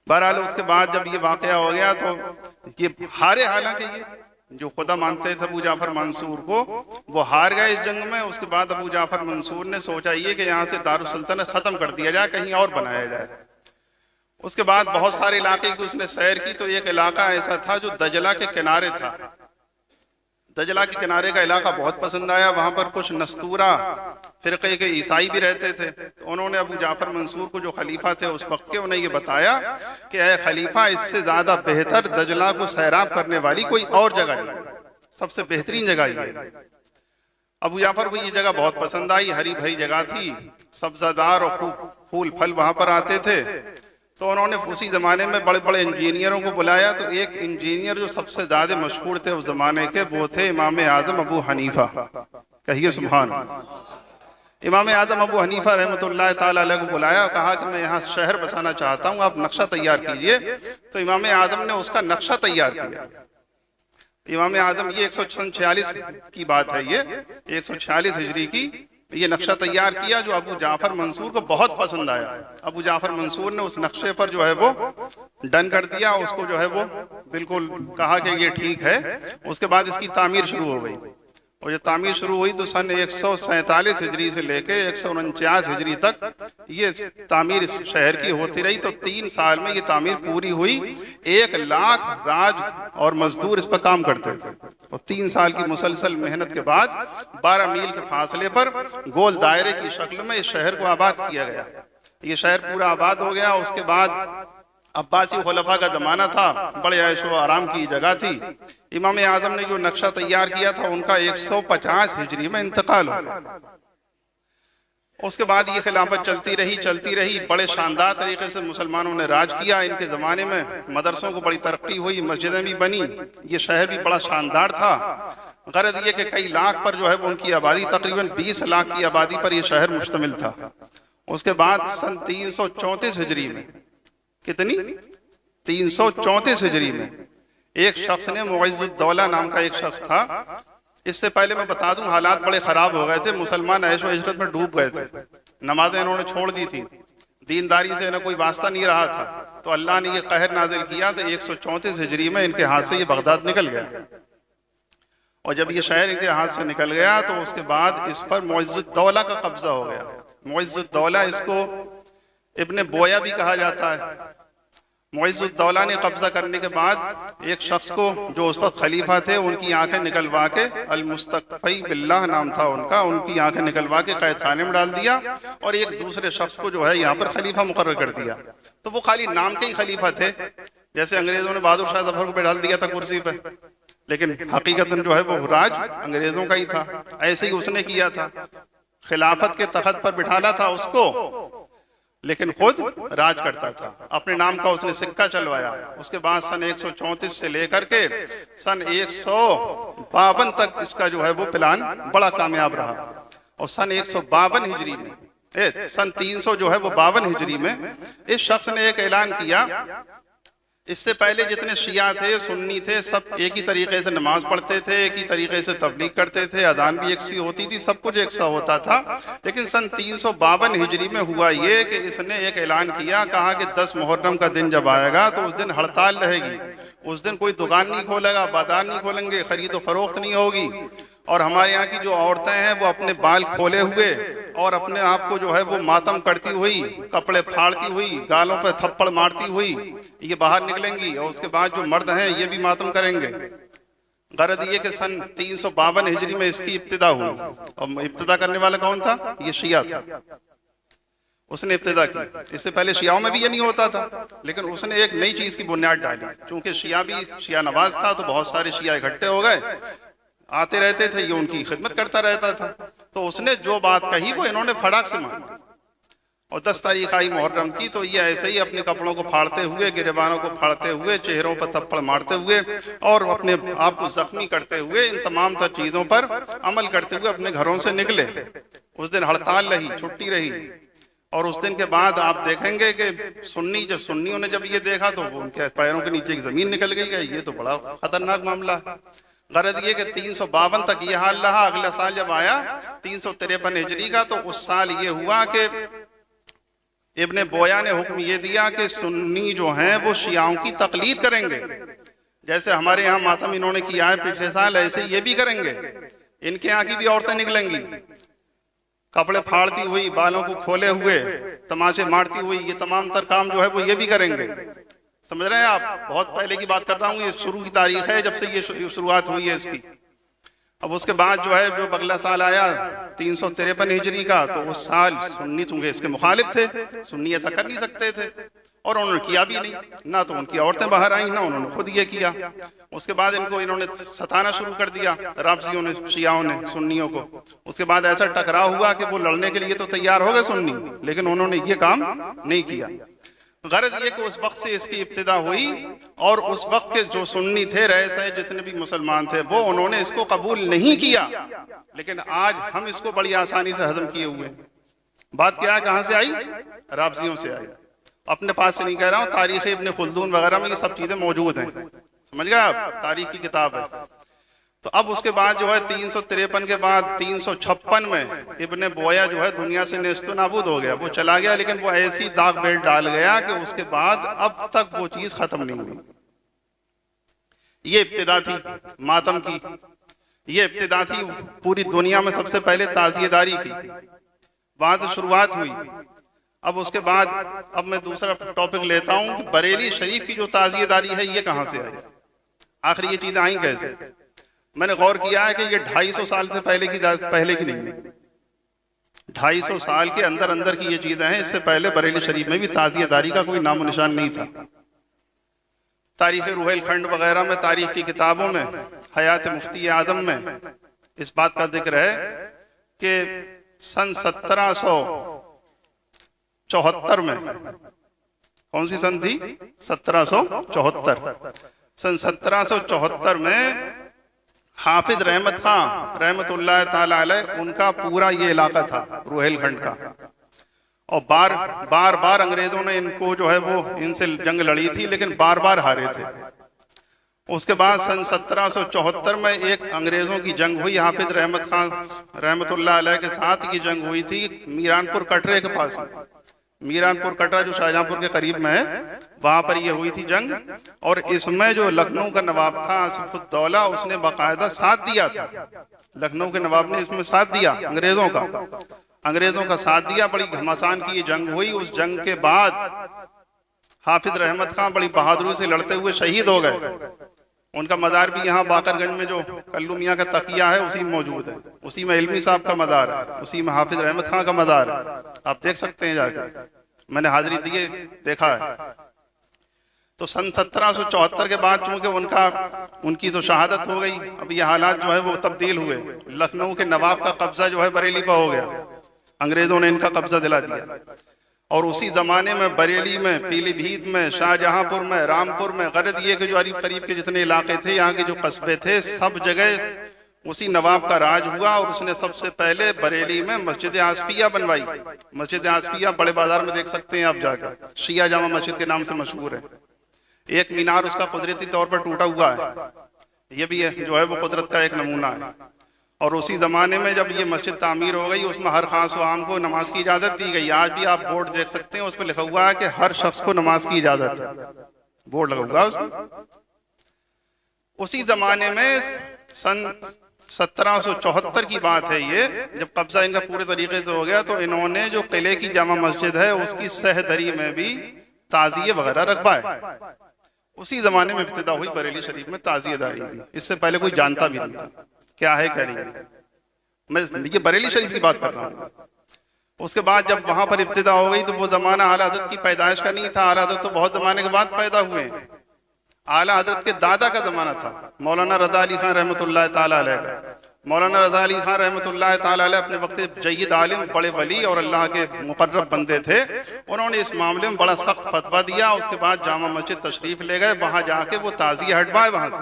बहरहाल उसके बाद जब ये वाकया हो गया तो ये हारे, हालांकि ये जो खुदा मानते थे अबू जाफर मंसूर को, वो हार गए इस जंग में। उसके बाद अबू जाफर मंसूर ने सोचा ये कि यहाँ से दारुल सल्तनत खत्म कर दिया जाए, कहीं और बनाया जाए। उसके बाद बहुत सारे इलाके की उसने सैर की, तो एक इलाका ऐसा था जो दजला के किनारे था। दजला के किनारे का इलाका बहुत पसंद आया। वहां पर कुछ नस्तूरा फिरके के ईसाई भी रहते थे। तो उन्होंने अबू जाफर मंसूर को, जो खलीफा थे उस वक्त के, उन्हें ये बताया कि ऐ खलीफा, इससे ज्यादा बेहतर दजला को सैराब करने वाली कोई और जगह नहीं, सबसे बेहतरीन जगह ये है। अबू जाफर को ये जगह बहुत पसंद आई, हरी भरी जगह थी, सब्जादार और खूब फूल फल वहां पर आते थे। तो उन्होंने उसी जमाने में बड़े बड़े इंजीनियरों को बुलाया। तो एक इंजीनियर जो सबसे ज्यादा मशहूर थे उस जमाने के, वो थे इमाम आजम अबू हनीफा। कहिए सुभान। इमाम आजम अबू हनीफा रहमतुल्लाह ताला अलैह को बुलाया और कहा कि मैं यहाँ शहर बसाना चाहता हूँ, आप नक्शा तैयार कीजिए। तो इमाम आजम ने उसका नक्शा तैयार किया। इमाम आजम, ये 146 की बात है, ये 146 हिजरी की ये नक्शा तैयार किया, जो अबू जाफर मंसूर को बहुत पसंद आया। अबू जाफर मंसूर ने उस नक्शे पर जो है वो डन कर दिया, उसको जो है वो बिल्कुल कहा कि ये ठीक है। उसके बाद इसकी तामीर शुरू हो गई, और जब तामीर शुरू हुई तो सन 147 हिजरी से लेके 149 हिजरी तक ये तामीर इस शहर की होती रही। तो 3 साल में ये तामीर पूरी हुई। 1 लाख राज और मजदूर इस पर काम करते थे। और 3 साल की मुसलसल मेहनत के बाद 12 मील के फासले पर गोल दायरे की शक्ल में इस शहर को आबाद किया गया। ये शहर पूरा आबाद हो गया। उसके बाद अब्बासी खुलफा का जमाना था, बड़े ऐशो आराम की जगह थी। इमाम आजम ने जो नक्शा तैयार किया था उनका 150 हिजरी में इंतकाल हो गया। उसके बाद ये खिलाफत चलती रही। बड़े शानदार तरीके से मुसलमानों ने राज किया। इनके ज़माने में मदरसों को बड़ी तरक्की हुई, मस्जिदें भी बनी, ये शहर भी बड़ा शानदार था। गरज ये कि कई लाख पर जो है वो उनकी आबादी, तकरीबन 20 लाख की आबादी पर यह शहर मुश्तमिल था। उसके बाद सन 334 हिजरी में, कितनी 334 हिजरी में एक शख्स ने, मुइज़्ज़ुद्दौला नाम का एक शख्स था। इससे पहले मैं बता दूं, हालात बड़े खराब हो गए थे, मुसलमान ऐशो इशरत में डूब गए थे, नमाजें इन्होंने छोड़ दी थी, दीनदारी से इन्हें कोई वास्ता नहीं रहा था। तो अल्लाह ने ये कहर नाजिल किया तो 134 हिजरी में इनके हाथ से ये बगदाद निकल गया। और जब ये शहर इनके हाथ से निकल गया तो उसके बाद इस पर मुइज़्ज़ुद्दौला का कब्जा हो गया। मुइज़्ज़ुद्दौला, इसको इब्ने बोया भी कहा जाता है। मुइज़्ज़ुद्दौला ने कब्जा करने के बाद एक शख्स को, जो उस वक्त खलीफा थे, उनकी आंखें निकलवा के, अल मुस्तक़फ़ी बिल्लाह नाम था उनका, उनकी आंखें निकलवा के कैद खाने में डाल दिया। और एक दूसरे शख्स को जो है यहाँ पर खलीफा मुकर्रर कर दिया। तो वो खाली नाम के ही खलीफा थे, जैसे अंग्रेजों ने बहादुर शाह जफर को बैठा दिया था कुर्सी पर, लेकिन हकीकतन जो है वो राज अंग्रेजों का ही था। ऐसे ही उसने किया था, खिलाफत के तख्त पर बिठाना था उसको, लेकिन खुद राज करता था। अपने नाम का उसने सिक्का चलवाया। उसके बाद सन 134 से लेकर के सन 152 तक इसका जो है वो प्लान बड़ा कामयाब रहा। और सन 152 हिजरी में, सन 300 जो है वो 52 हिजरी में इस शख्स ने एक ऐलान किया। इससे पहले जितने शिया थे, सुन्नी थे, सब एक ही तरीके से नमाज पढ़ते थे, एक ही तरीके से तबलीग करते थे, अजान भी एक सी होती थी, सब कुछ एक सा होता था। लेकिन सन 352 हिजरी में हुआ ये कि इसने एक ऐलान किया, कहा कि 10 मुहर्रम का दिन जब आएगा तो उस दिन हड़ताल रहेगी। उस दिन कोई दुकान नहीं खोलेगा, बाजार नहीं खोलेंगे, खरीद व फरोख्त नहीं होगी। और हमारे यहाँ की जो औरतें हैं वो अपने बाल खोले हुए और अपने आप को जो है वो मातम करती हुई, कपड़े फाड़ती हुई, गालों पर थप्पड़ मारती हुई ये बाहर निकलेंगी। और उसके बाद जो मर्द हैं ये भी मातम करेंगे। गरज ये कि सन 352 हिजरी में इसकी इब्तिदा हुई। और इब्तिदा करने वाला कौन था? ये शिया था, उसने इब्तिदा की। इससे पहले शियाओं में भी ये नहीं होता था, लेकिन उसने एक नई चीज की बुनियाद डाली। चूंकि शिया भी शिया नवाज था तो बहुत सारे शिया इकट्ठे हो गए, आते रहते थे, ये उनकी खिदमत करता रहता था। तो उसने जो बात कही वो इन्होंने फटाक से मानी। और 10 तारीख आई मुहर्रम की, तो ये ऐसे ही अपने कपड़ों को फाड़ते हुए, गिरेबानों को फाड़ते हुए, चेहरों पर थप्पड़ मारते हुए और अपने आप को जख्मी करते हुए, इन तमाम तर चीजों पर अमल करते हुए अपने घरों से निकले। उस दिन हड़ताल रही, छुट्टी रही। और उस दिन के बाद आप देखेंगे कि सुन्नियों ने जब ये देखा तो उनके पैरों के नीचे की जमीन निकल गई। ये तो बड़ा खतरनाक मामला है। गरज ये कि 352 तक ये हाल रहा। अगला साल जब आया 353 हिजरी का, तो उस साल ये हुआ कि इब्ने बोया ने हुक्म ये दिया कि सुन्नी जो हैं वो शियाओं की तकलीद करेंगे, जैसे हमारे यहाँ मातम इन्होंने किया है पिछले साल, ऐसे ये भी करेंगे। इनके यहाँ की भी औरतें निकलेंगी कपड़े फाड़ती हुई, बालों को खोले हुए, तमाचे मारती हुई, ये तमाम तर काम जो है वो ये भी करेंगे। समझ रहे हैं आप? बहुत पहले की बात कर रहा हूँ, ये शुरू की तारीख है जब से ये शुरुआत हुई है इसकी। अब उसके बाद जो है जो अगला साल आया 353 हिजरी का, तो उस साल सुन्नी चूंकि इसके मुखालिफ थे, सुन्नी ऐसा कर नहीं सकते थे और उन्होंने किया भी नहीं, ना तो उनकी औरतें बाहर आई ना उन्होंने खुद ये किया। उसके बाद इन्होंने सताना शुरू कर दिया राफजियों ने, शियाओं ने सुन्नियों को। उसके बाद ऐसा टकराव हुआ कि वो लड़ने के लिए तो तैयार हो गए सुन्नी, लेकिन उन्होंने ये काम नहीं किया। गरज ये कि उस वक्त से इसकी इब्तिदा हुई और उस वक्त के जो सुन्नी थे, रईस है जितने भी मुसलमान थे, वो उन्होंने इसको कबूल नहीं किया, लेकिन आज हम इसको बड़ी आसानी से हजम किए हुए। बात क्या है, कहाँ से आई? राफजियों से आई। अपने पास से नहीं कह रहा हूँ, तारीख इब्ने खुल्दून वगैरह में ये सब चीजें मौजूद हैं, समझ गए आप? तारीख की किताब है। तो अब उसके बाद जो है 353 के बाद 356 में इब्ने बोया जो है दुनिया से नेस्तो नाबूद हो गया, वो चला गया, लेकिन वो ऐसी दाग बेल्ट डाल गया कि उसके बाद अब तक वो चीज खत्म नहीं हुई। ये इब्तिदा थी मातम की, ये इब्तिदा थी पूरी दुनिया में सबसे पहले ताजियेदारी की, वहां से शुरुआत हुई। अब उसके बाद अब मैं दूसरा टॉपिक लेता हूं, बरेली शरीफ की जो ताजियेदारी है ये कहां से आई, आखिर ये चीजें आई कैसे? मैंने गौर किया है कि ये 250 साल से पहले की नहीं है, 250 साल के अंदर अंदर की ये चीजें हैं। इससे पहले बरेली शरीफ में भी ताजियेदारी का कोई नामो निशान नहीं था। तारीख रुहेल खंड वगैरह में, तारीख की किताबों में, हयात मुफ्ती आदम में इस बात का जिक्र है कि सन 1774 में, कौन सी सन थी? 1774। सन 1774 में हाफिज रहमत खां रहमतुल्लाह ताला अलैह, उनका पूरा ये इलाका था रुहेलखंड का, और बार बार अंग्रेजों ने इनको जो है वो इनसे जंग लड़ी थी, लेकिन बार बार हारे थे। उसके बाद सन 1774 में एक अंग्रेजों की जंग हुई हाफिज रहमत खां रहमतुल्लाह अलैह के साथ। की जंग हुई थी मीरानपुर कटरे के पास में, मीरानपुर कटरा जो शाहजहांपुर के करीब में है, वहां पर ये हुई थी जंग। और इसमें जो लखनऊ का नवाब था आसिफुद्दौला, उसने बाकायदा साथ दिया था, लखनऊ के नवाब ने इसमें साथ दिया, अंग्रेजों का साथ दिया। बड़ी घमासान की ये जंग हुई। उस जंग के बाद हाफिज रहमत खां बड़ी बहादुरी से लड़ते हुए शहीद हो गए। उनका मज़ार भी यहाँ बाकरगंज में जो कल्लू मियाँ का तकिया है उसी में मौजूद है, उसी में इल्मी साहब का मज़ार है, उसी में हाफिज रहमत खां का मज़ार है, आप देख सकते हैं जाकर, मैंने हाजिरी दिए देखा है। तो सन 1774 के बाद चूंकि उनकी तो शहादत हो गई, अब ये हालात जो है वो तब्दील हुए। लखनऊ के नवाब का कब्जा जो है बरेली पर हो गया, अंग्रेजों ने इनका कब्जा दिला दिया। और उसी जमाने में बरेली में, पीलीभीत में, शाहजहांपुर में, रामपुर में, गरज ये के जो करीब के जितने इलाके थे, यहाँ के जो कस्बे थे, सब जगह उसी नवाब का राज हुआ। और उसने सबसे पहले बरेली में मस्जिद आसफिया बनवाई। मस्जिद आसफिया बड़े बाजार में देख सकते हैं आप जाकर, शिया जामा मस्जिद के नाम से मशहूर है। एक मीनार उसका कुदरती तौर पर टूटा हुआ है, ये भी जो है वो कुदरत का एक नमूना है। और उसी जमाने में जब ये मस्जिद तामीर हो गई, उसमें हर खास व आम को नमाज की इजाजत दी गई। आज भी आप बोर्ड देख सकते हैं, उस पर लिखा हुआ है कि हर शख्स को नमाज की इजाजत है, बोर्ड लगा हुआ उसमें। उसी जमाने में सन 1774 की बात है ये, जब कब्जा इनका पूरे तरीके से हो गया, तो इन्होंने जो किले की जामा मस्जिद है उसकी सहदरी में भी ताजिए वगैरह रखवाए। उसी जमाने में इब्तिदा हुई बरेली शरीफ में ताजियेदारी की। इससे पहले कोई जानता भी नहीं था क्या है क्या नहीं। मैं ये बरेली शरीफ की बात कर रहा हूँ। उसके बाद जब वहां पर इब्तिदा हो गई, तो वो जमाना आला हजरत की पैदाइश का नहीं था। आला हजरत तो बहुत जमाने के बाद पैदा हुए। आला हजरत के दादा का जमाना था, मौलाना रजा अली खान रहमतुल्लाह ताला अलैह का। मौलाना रजा अली खान रहमतुल्लाह ताला अलैह अपने वक्त जय्यद आलिम, बड़े वली और अल्लाह के मुकर्रब बंदे थे। उन्होंने इस मामले में बड़ा सख्त फतवा दिया। उसके बाद जामा मस्जिद तशरीफ ले गए, वहां जाके वो ताज़िए हटवाए, वहां से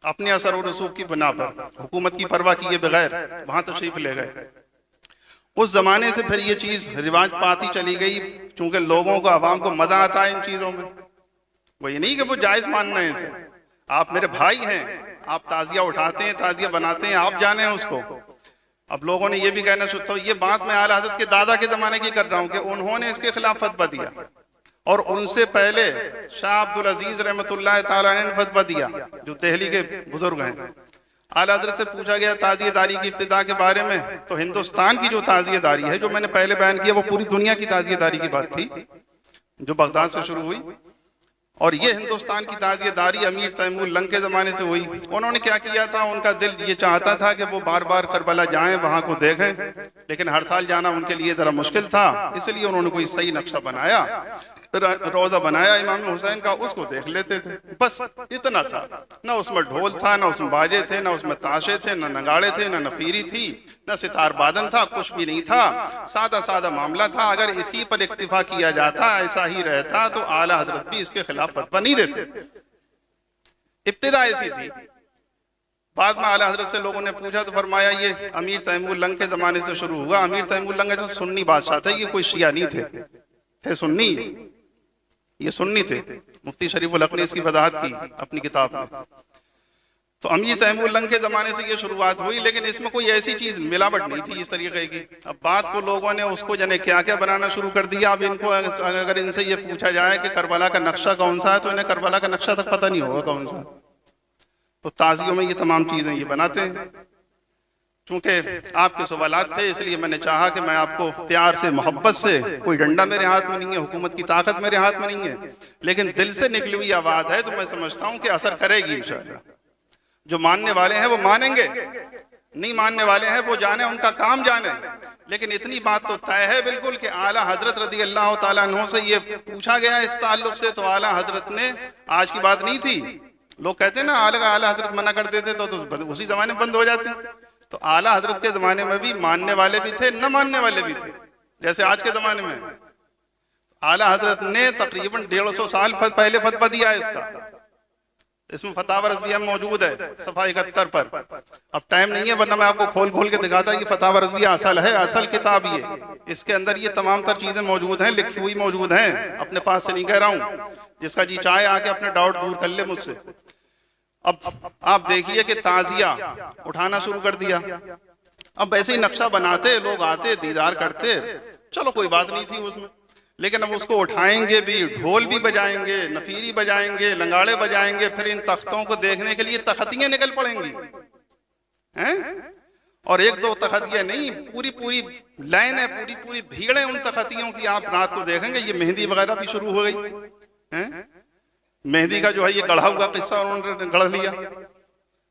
अपने असर और रसूख की बिना पर, हुकूमत की परवाह किए बगैर वहां तशरीफ ले गए। उस जमाने से फिर ये चीज रिवाज पाती चली गई, चूंकि लोगों को, आवाम को मजा आता है इन चीजों में। वो ये नहीं कि वो जायज मानना है इसे, आप मेरे भाई हैं, आप ताजिया उठाते हैं, ताजिया बनाते हैं, आप जाने हैं उसको। अब लोगों ने ये भी कहना शुरू, तो ये बात मैं आला हज़रत के दादा के ज़माने की कर रहा हूँ कि उन्होंने इसके खिलाफ फतवा दिया, और उनसे पहले शाह अब्दुल अजीज रहमतुल्लाह ताला अलैह ने फतवा दिया, जो दिल्ली के बुजुर्ग हैं। आला हज़रत से पूछा गया ताज़ियेदारी की इब्तिदा के बारे में, तो हिंदुस्तान की जो ताज़ियेदारी है, जो मैंने पहले बयान किया, वो पूरी दुनिया की ताज़ियेदारी की बात थी जो बगदाद से शुरू हुई, और ये हिंदुस्तान की ताज़ियेदारी अमीर तैमूर लंग के ज़माने से हुई। उन्होंने क्या किया था, उनका दिल ये चाहता था कि वो बार बार करबला जाएं, वहाँ को देखें, लेकिन हर साल जाना उनके लिए ज़रा मुश्किल था, इसलिए उन्होंने कोई सही नक्शा बनाया, रोज़ा बनाया इमाम हुसैन का, उसको देख लेते थे, बस इतना था। ना उसमें ढोल था, ना उसमें बाजे थे, ना उसमें ताशे थे, ना नगाड़े थे, ना नफीरी थी, ना सितार बादन था, कुछ भी नहीं था, सादा सादा मामला था। अगर इसी पर इक्तिफा किया जाता, ऐसा ही रहता, तो आला हजरत भी इसके खिलाफ फतवा नहीं देते। इब्तिदा ऐसी थी। बाद में आला हजरत से लोगों ने पूछा तो फरमाया ये अमीर तैमूर लंग के जमाने से शुरू हुआ। अमीर तैमूर लंग जो सुन्नी बादशाह थे, ये कोई शिया नहीं थे सुन्नी, ये सुन्नी थे। मुफ्ती शरीफुल हक ने इसकी वजाहत की अपनी किताब में। तो अमीर तैमूर लंग के जमाने से ये शुरुआत हुई, लेकिन इसमें कोई ऐसी चीज मिलावट नहीं थी इस तरीके की। अब बात को लोगों ने उसको जाने क्या क्या बनाना शुरू कर दिया। अब इनको अगर इनसे ये पूछा जाए कि करबला का नक्शा कौन सा है, तो इन्हें करबला का नक्शा तक पता नहीं होगा कौन सा। तो ताज़ियों में ये तमाम चीजें ये बनाते हैं। चूंकि आपके सवालात थे, इसलिए मैंने चाहा कि मैं आपको प्यार से, मोहब्बत से, कोई डंडा मेरे हाथ में नहीं है, हुकूमत की ताकत मेरे हाथ में नहीं है, लेकिन दिल से निकली हुई आवाज है, तो मैं समझता हूं कि असर करेगी इंशाअल्लाह। जो मानने वाले हैं वो मानेंगे, नहीं मानने वाले हैं वो जाने, उनका काम जाने। लेकिन इतनी बात तो तय है बिल्कुल कि आला हजरत रदी अल्लाह तआला अन्हु से ये पूछा गया इस ताल्लुक से, तो आला हजरत ने, आज की बात नहीं थी, लोग कहते हैं ना आला हजरत मना कर देते तो उसी जमाने में बंद हो जाते। तो आला हजरत के जमाने में भी मानने वाले भी थे, न मानने वाले भी थे, जैसे आज के जमाने में। आला हजरत ने तकरीबन 150 साल पहले फतवा दिया इसका। इसमें फतावा रज़विया मौजूद है सफ़ा 71 पर। अब टाइम नहीं है, वरना मैं आपको खोल खोल के दिखाता कि फतावा रज़विया असल है, असल किताब ये, इसके अंदर ये तमाम तर चीजें मौजूद हैं, लिखी हुई मौजूद हैं, अपने पास से नहीं कह रहा हूँ। जिसका जी चाहे आके अपने डाउट दूर कर ले मुझसे। अब आप देखिए कि ताजिया उठाना शुरू कर दिया। अब वैसे ही नक्शा बनाते, लोग आते, दीदार करते, चलो कोई बात नहीं थी उसमें, लेकिन अब उसको उठाएंगे भी, ढोल भी बजाएंगे, नफीरी बजाएंगे, लंगाड़े बजाएंगे, फिर इन तख्तों को देखने के लिए तख्तियां निकल पड़ेंगी हैं? और एक दो तख्तियां नहीं, पूरी पूरी लाइन है, पूरी पूरी भीड़ है उन तख्तियों की। आप रात को देखेंगे ये मेहंदी वगैरह भी शुरू हो गई है। मेहंदी का जो है ये गढ़ा हुआ किस्सा उन्होंने गढ़ लिया।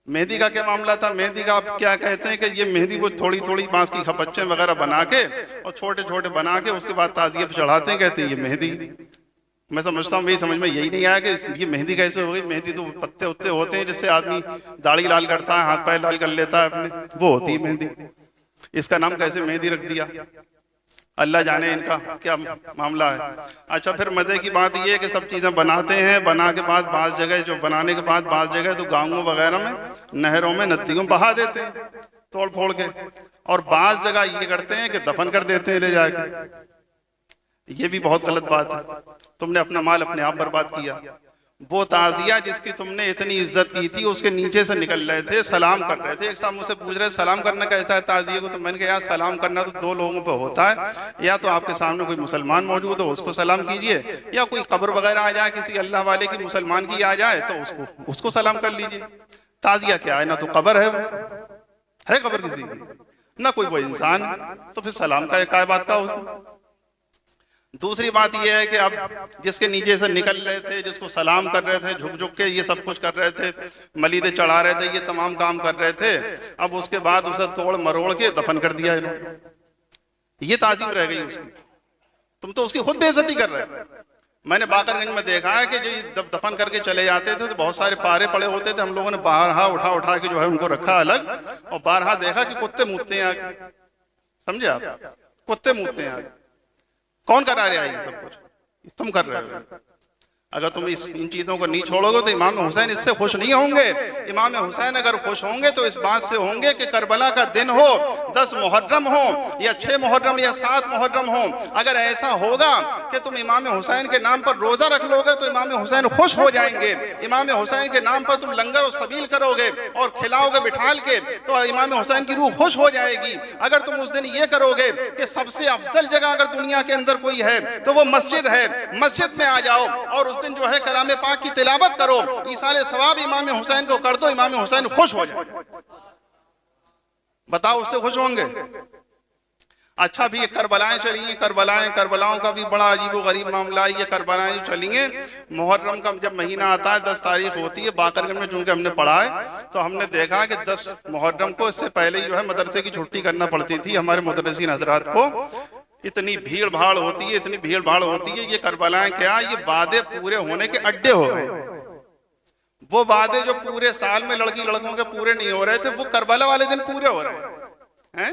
मेहंदी का क्या मामला था? मेहंदी का आप क्या कहते हैं कि ये मेहंदी वो थोड़ी थोड़ी बांस की खपच्चे वगैरह बना के और छोटे छोटे बना के उसके बाद ताजिए पे चढ़ाते हैं, कहते हैं ये मेहंदी। मैं समझता हूँ, मेरी समझ में यही नहीं आया कि ये मेहंदी कैसे हो गई। मेहंदी तो पत्ते उत्ते होते हैं जिससे आदमी दाढ़ी लाल करता है, हाथ पैर लाल कर लेता है अपने, वो होती है मेहंदी। इसका नाम कैसे मेहंदी रख दिया, अल्लाह जाने इनका क्या मामला है। अच्छा, फिर मजे की बात यह है कि सब चीजें बनाते हैं, बना के बाद बाज़ जगह, जो बनाने के बाद बाज़ जगह तो गाँवों वगैरह में, नहरों में, नदियों में बहा देते हैं तोड़ फोड़ के, और बाज़ जगह ये करते हैं कि दफन कर देते हैं ले जाके। ये भी बहुत गलत बात है। तुमने अपना माल अपने आप बर्बाद किया। वो ताजिया जिसकी तुमने इतनी इज्जत की थी, उसके नीचे से निकल रहे थे, सलाम कर रहे थे। एक साहब मुझसे पूछ रहे सलाम करना कैसा है ताजिए को, तो मैंने कहा यार सलाम करना तो दो लोगों पे होता है, या तो आपके सामने कोई मुसलमान मौजूद हो उसको सलाम कीजिए, या कोई कब्र वगैरह आ जाए किसी अल्लाह वाले की, मुसलमान की आ जाए तो उसको सलाम कर लीजिए। ताजिया क्या है? ना तो कब्र है कब्र किसी की, ना कोई वो इंसान, तो फिर सलाम का क्या बात का उसको। दूसरी बात यह है कि अब जिसके नीचे से निकल रहे थे, जिसको सलाम कर रहे थे, झुक झुक के ये सब कुछ कर रहे थे, मलीदे चढ़ा रहे थे, ये तमाम काम कर रहे थे, अब उसके बाद उसे तोड़ मरोड़ के दफन कर दिया इन्होंने। ये ताजीम रह गई उसकी। तुम तो उसकी खुद बेइज्जती कर रहे थे। मैंने बाकरगंज में देखा है कि जो जब दफन करके चले जाते थे तो बहुत सारे पारे पड़े होते थे, हम लोगों ने बारहा उठा उठा के जो है उनको रखा अलग, और बारहा देखा कि कुत्ते मुतते हैं, समझे आप, कुत्ते मुतते हैं। कौन करा रहा है ये सब कुछ? तुम कर रहे हो। अगर तुम इन चीज़ों को नहीं छोड़ोगे तो इमाम हुसैन इससे खुश नहीं होंगे। इमाम हुसैन अगर खुश होंगे तो इस बात से होंगे कि करबला का दिन हो, 10 मुहर्रम हो या 6 मुहर्रम या 7 मुहर्रम हो, अगर ऐसा होगा कि तुम इमाम हुसैन के नाम पर रोज़ा रख लोगे तो इमाम हुसैन खुश हो जाएंगे। इमाम हुसैन के नाम पर तुम लंगर और सबील करोगे और खिलाओगे बिठाल के तो इमाम हुसैन की रूह खुश हो जाएगी। अगर तुम उस दिन ये करोगे कि सबसे अफजल जगह अगर दुनिया के अंदर कोई है तो वो मस्जिद है, मस्जिद में आ जाओ और उस दिन जो है कलाम पाक की तिलावत करो, ईसाले सवाब इमाम हुसैन को कर दो, इमाम हुसैन खुश हो जाए। बताओ उससे खुश होंगे? अच्छा भी ये करबलाएं चली, करबलाओं का भी बड़ा अजीब गरीब मामला है। ये करबलाएं चलेंगे, मुहर्रम का जब महीना आता है 10 तारीख होती है, बाकरगंज में चूंकि हमने पढ़ा है तो हमने देखा कि 10 मुहर्रम को इससे पहले जो है मदरसे की छुट्टी करना पड़ती थी हमारे मुदर्रिसीन हजरात को। इतनी भीड़ भाड़ होती है, इतनी भीड़ भाड़ होती है। ये करबलाएं क्या, ये वादे पूरे होने के अड्डे हो गए। वो वादे जो पूरे साल में लड़की लड़कों के पूरे नहीं हो रहे थे, वो करबला वाले दिन पूरे हो रहे हैं।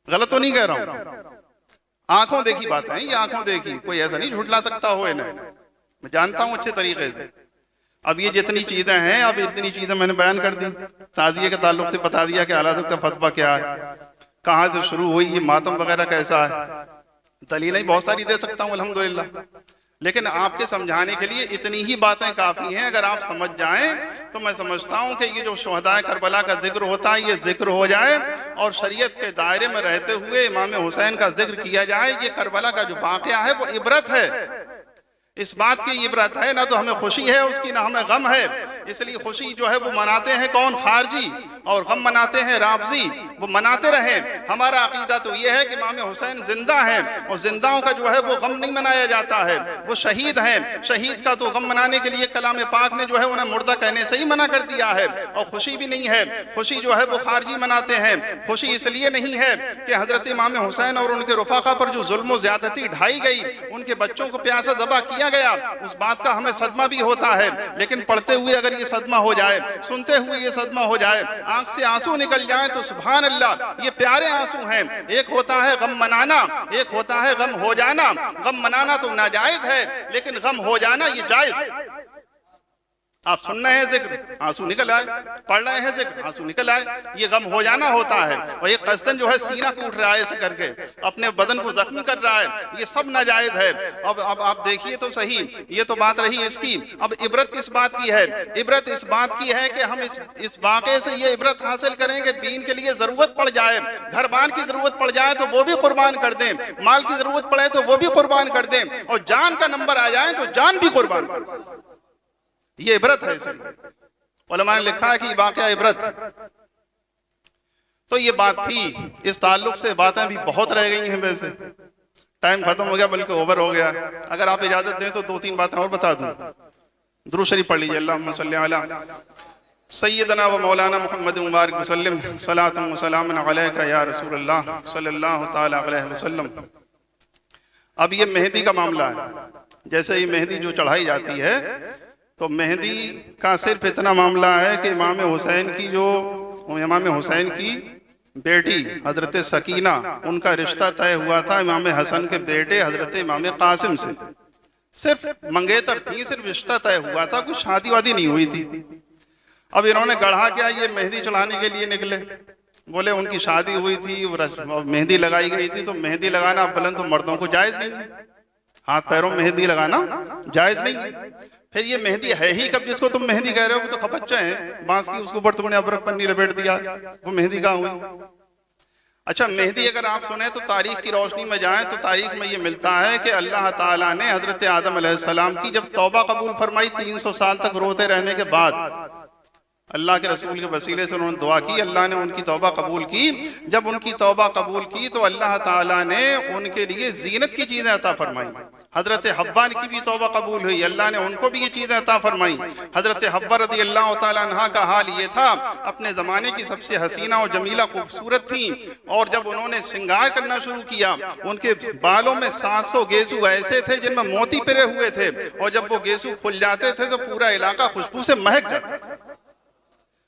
गलत तो नहीं कह रहा हूं? आंखों देखी बात है ये, आंखों देखी, कोई ऐसा नहीं झुठला सकता हो इन्हें, मैं जानता हूं अच्छे तरीके से। अब ये जितनी चीजें हैं, अब इतनी चीजें मैंने बयान कर दी, ताजिए के ताल्लुक से बता दिया कि आला हज़रत का फतवा क्या है, कहाँ से शुरू हुई, ये मातम वगैरह कैसा है, दलीलें बहुत सारी दे सकता हूँ अल्हम्दुलिल्लाह, लेकिन आपके समझाने के लिए इतनी ही बातें काफ़ी हैं। अगर आप समझ जाएं तो मैं समझता हूं कि ये जो शुहदाए करबला का जिक्र होता है ये जिक्र हो जाए और शरीयत के दायरे में रहते हुए इमाम हुसैन का जिक्र किया जाए। ये करबला का जो वाक़या है वो इबरत है, इस बात की इबरत है, ना तो हमें खुशी है उसकी ना हमें गम है। इसलिए खुशी जो है वो मनाते हैं कौन, खारजी, और गम मनाते हैं राफजी, वो मनाते रहे। हमारा अकीदा तो ये है कि इमाम हुसैन जिंदा है और जिंदाओं का जो है वो गम नहीं मनाया जाता है, वो शहीद हैं। शहीद का तो गम मनाने के लिए कलाम पाक ने जो है उन्हें मुर्दा कहने से ही मना कर दिया है। और खुशी भी नहीं है, खुशी जो है वो खारजी मनाते हैं। खुशी इसलिए नहीं है कि हजरत इमाम हुसैन और उनके रुफाका पर जो जुल्म ज्यादती ढाई गई, उनके बच्चों को प्यासा दबा किया गया, उस बात का हमें सदमा भी होता है। लेकिन पढ़ते हुए अगर ये सदमा हो जाए, सुनते हुए ये सदमा हो जाए, आंख से आंसू निकल जाए तो सुभान अल्लाह, ये प्यारे आंसू हैं। एक होता है गम मनाना, एक होता है गम हो जाना। गम मनाना तो नाजायज है, लेकिन गम हो जाना ये जायज। आप सुन रहे हैं जिक्र, आंसू निकल आए, पढ़ रहे हैं जिक्र, आंसू निकल आए, ये गम हो जाना होता है। और ये कस्तन जो है सीना कूट रहा है ऐसे करके, अपने बदन को जख्मी कर रहा है, ये सब नाजायज है। अब आप देखिए तो सही, ये तो बात रही इसकी। अब इबरत किस बात की है? इबरत इस बात की है कि हम इस वाक़े से ये इबरत हासिल करें कि दीन के लिए जरूरत पड़ जाए, घर बार की जरूरत पड़ जाए तो वो भी कुर्बान कर दें, माल की जरूरत पड़े तो वो भी कुर्बान कर दें, और जान का नंबर आ जाए तो जान भी कुर्बान कर दें। ये इबरत है। इसलिए उलमा ने लिखा है कि वाक़या इबरत है। तो ये बात थी, इस ताल्लुक से बातें भी बहुत रह गई हैं। वैसे टाइम खत्म हो गया, बल्कि ओवर हो गया। अगर आप इजाजत दें तो 2-3 बातें और बता दूं। दुरूद शरीफ पढ़ लीजिए, अल्लाहुम्मा सल्ली अला सय्यदना व मौलाना मुहम्मद मुबारक वसल्लम सलातन व सलामन अलैका या रसूलल्लाह सल्लल्लाहु तआला अलैहि वसल्लम। अब ये मेहंदी का मामला है। जैसे ये मेहंदी जो चढ़ाई जाती है, तो मेहंदी का सिर्फ इतना मामला है कि इमाम हुसैन की बेटी हजरत सकीना, उनका रिश्ता तय हुआ था इमाम हसन के बेटे हजरत इमाम कासिम से। सिर्फ मंगेतर थी, सिर्फ रिश्ता तय हुआ था, कुछ शादी वादी नहीं हुई थी। अब इन्होंने गढ़ा क्या, ये मेहंदी चढ़ाने के लिए निकले। बोले उनकी शादी हुई थी, मेहंदी लगाई गई थी, तो मेहंदी लगाना बुलंद तो मर्दों को जायज नहीं है, हाथ पैरों में मेहंदी लगाना जायज नहीं है। फिर ये मेहंदी है ही कब जिसको तुम मेहंदी कह रहे हो? वो तो खपच्चा है बांस की, उसके ऊपर तुमने अबरक पन्नी लपेट दिया, वो मेहंदी कहाँ हुई? अच्छा, मेहंदी अगर आप सुने तो तारीख की रोशनी में जाएं तो तारीख में ये मिलता है कि अल्लाह ताला ने हजरत आदम अलैहिस्सलाम की जब तौबा कबूल फरमाई, 300 साल तक रोते रहने के बाद अल्लाह के रसूल के वसीले से उन्होंने दुआ की, अल्लाह ने उनकी तौबा कबूल की। जब उनकी तौबा कबूल की तो अल्लाह ताला ने उनके लिए जीनत की चीज़ें अता फरमाई। हजरत हव्वा की भी तौबा कबूल हुई, अल्लाह ने उनको भी ये चीज़ें अता फरमाई। हजरत हव्वा रज़ी अल्लाह ताला अन्हा का हाल ये था, अपने ज़माने की सबसे हसीना और जमीला खूबसूरत थी, और जब उन्होंने श्रृंगार करना शुरू किया, उनके बालों में 700 गेसू ऐसे थे जिनमें मोती पिरे हुए थे, और जब वो गेसू खुल जाते थे तो पूरा इलाका खुशबू से महक जाता।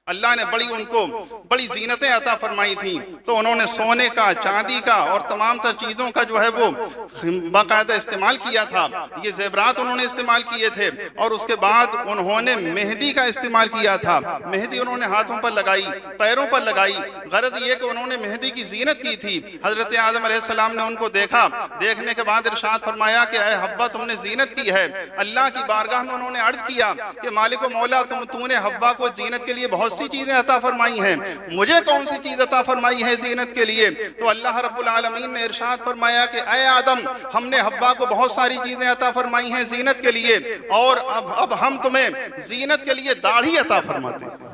अल्लाह ने बड़ी जीनतें अता फरमाई थी, तो उन्होंने सोने का, चांदी का और तमाम तर चीज़ों का जो है वो बाकायदा इस्तेमाल किया था। ये ज़ेवरात उन्होंने इस्तेमाल किए थे। और उसके बाद उन्होंने मेहंदी का इस्तेमाल किया था। मेहंदी उन्होंने हाथों पर लगाई, पैरों पर लगाई। गरज ये कि उन्होंने मेहंदी की जीनत की थी। हज़रत आदम अलैहिस्सलाम ने उनको देखा, देखने के बाद इरशाद फरमाया कि ऐ हव्वा, तुमने जीनत की है। अल्लाह की बारगाह में उन्होंने अर्ज किया कि मालिक मौला, तूने हव्वा को जीनत के लिए बहुत सी चीजें अता फरमाई हैं, मुझे कौन सी चीज अता फरमाई है जीनत के लिए? तो अल्लाह रब्बुल आलमीन ने इरशाद फरमाया कि ऐ आदम, हमने हव्वा को बहुत सारी चीजें अता फरमाई हैं जीनत के लिए, और अब हम तुम्हें जीनत के लिए दाढ़ी अता फरमाते हैं।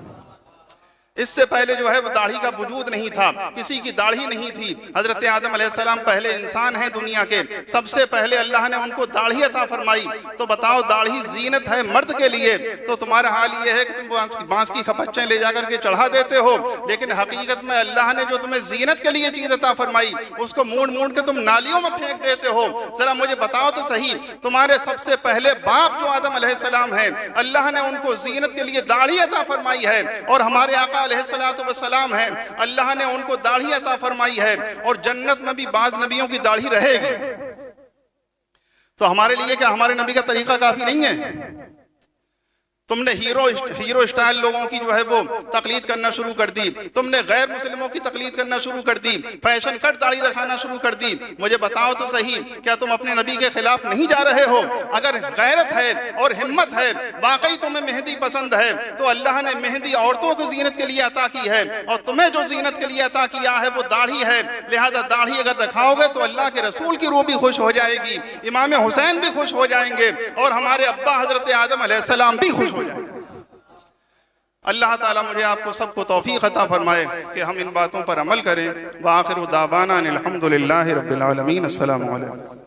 इससे पहले जो है वो दाढ़ी का वजूद नहीं था, किसी की दाढ़ी नहीं थी। हजरत आदम अलैहिस्सलाम पहले इंसान हैं दुनिया के, सबसे पहले अल्लाह ने उनको दाढ़ी अता फरमाई। तो बताओ, दाढ़ी जीनत है मर्द के लिए, तो तुम्हारा हाल ये है कि तुम बांस की खपच्चें ले जाकर के चढ़ा देते हो, लेकिन हकीकत में अल्लाह ने जो तुम्हें जीनत के लिए चीज अता फरमाई उसको मूड मूड के तुम नालियों में फेंक देते हो। जरा मुझे बताओ तो सही, तुम्हारे सबसे पहले बाप जो आदम अलैहिस्सलाम है, अल्लाह ने उनको जीनत के लिए दाढ़ी अता फरमाई है, और हमारे आका अलैहिस्सलातु वस्सलाम है, अल्लाह ने उनको दाढ़ी अता फरमाई है, और जन्नत में भी बाज नबियों की दाढ़ी रहेगी। तो हमारे लिए क्या हमारे नबी का तरीका काफी नहीं है? तुमने हीरो स्टाइल लोगों की जो है वो तकलीद करना शुरू कर दी, तुमने गैर मुस्लिमों की तकलीद करना शुरू कर दी, फैशन कट दाढ़ी रखाना शुरू कर दी। मुझे बताओ तो सही, क्या तुम अपने नबी के खिलाफ नहीं जा रहे हो? अगर गैरत है और हिम्मत है, वाकई तुम्हें मेहंदी पसंद है, तो अल्लाह ने मेहंदी औरतों को जीनत के लिए अता की है, और तुम्हें जो जीनत के लिए अता किया है वो दाढ़ी है। लिहाजा दाढ़ी अगर रखाओगे तो अल्लाह के रसूल की रूह भी खुश हो जाएगी, इमाम हुसैन भी खुश हो जाएंगे, और हमारे अब्बा हजरत आदम अलैहिस्सलाम भी खुश हो जाएंगे। अल्लाह ताला मुझे आपको सबको तौफीक अता फरमाए कि हम इन बातों पर अमल करें। व आखिरु दावाना अनिल हम्दुलिल्लाहि रब्बिल आलमीन। अस्सलामु अलैकुम।